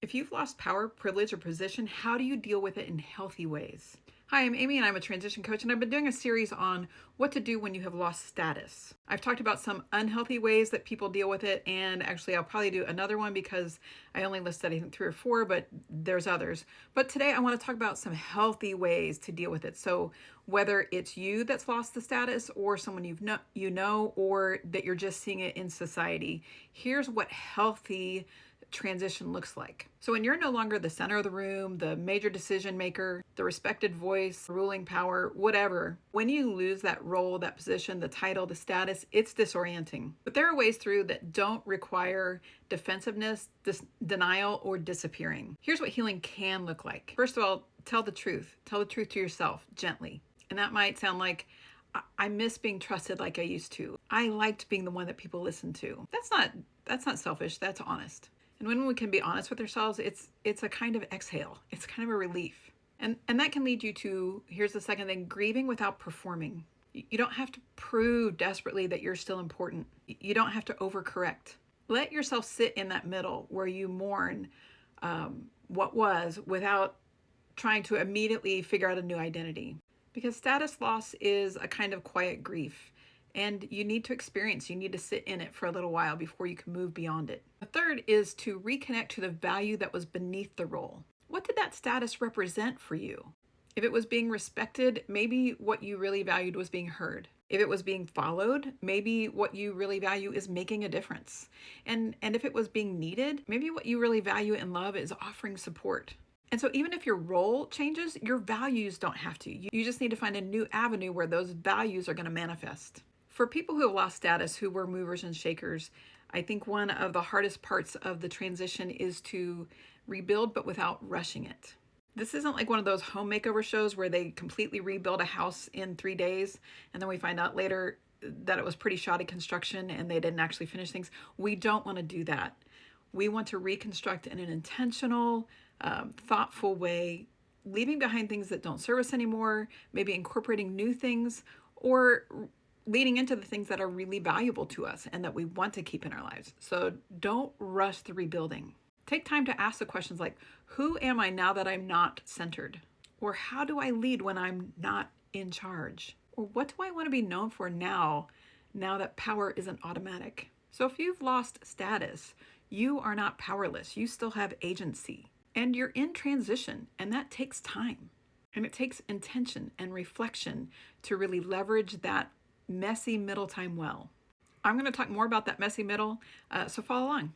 If you've lost power, privilege, or position, how do you deal with it in healthy ways? Hi, I'm Amy and I'm a transition coach, and I've been doing a series on what to do when you have lost status. I've talked about some unhealthy ways that people deal with it, and actually I'll probably do another one because I only listed I think 3 or 4, but there's others. But today I want to talk about some healthy ways to deal with it. So whether it's you that's lost the status or someone you know or that you're just seeing it in society, here's what healthy transition looks like. So when you're no longer the center of the room, the major decision maker, the respected voice, ruling power, whatever, when you lose that role, that position, the title, the status, it's disorienting. But there are ways through that don't require defensiveness, denial, or disappearing. Here's what healing can look like. First of all, tell the truth. Tell the truth to yourself gently. And that might sound like, I miss being trusted like I used to. I liked being the one that people listened to. That's not selfish, that's honest. And when we can be honest with ourselves, it's a kind of exhale. It's kind of a relief. And that can lead you to, here's the second thing, grieving without performing. You don't have to prove desperately that you're still important. You don't have to overcorrect. Let yourself sit in that middle where you mourn what was without trying to immediately figure out a new identity. Because status loss is a kind of quiet grief. And you need to sit in it for a little while before you can move beyond it. The third is to reconnect to the value that was beneath the role. What did that status represent for you? If it was being respected, maybe what you really valued was being heard. If it was being followed, maybe what you really value is making a difference. And if it was being needed, maybe what you really value and love is offering support. And so even if your role changes, your values don't have to. You just need to find a new avenue where those values are going to manifest. For people who have lost status, who were movers and shakers, I think one of the hardest parts of the transition is to rebuild, but without rushing it. This isn't like one of those home makeover shows where they completely rebuild a house in 3 days, and then we find out later that it was pretty shoddy construction and they didn't actually finish things. We don't want to do that. We want to reconstruct in an intentional, thoughtful way, leaving behind things that don't serve us anymore, maybe incorporating new things, or leading into the things that are really valuable to us and that we want to keep in our lives. So don't rush the rebuilding. Take time to ask the questions like, who am I now that I'm not centered? Or how do I lead when I'm not in charge? Or what do I want to be known for now that power isn't automatic? So if you've lost status, you are not powerless. You still have agency. And you're in transition, and that takes time. And it takes intention and reflection to really leverage that messy middle time well. I'm going to talk more about that messy middle, so follow along.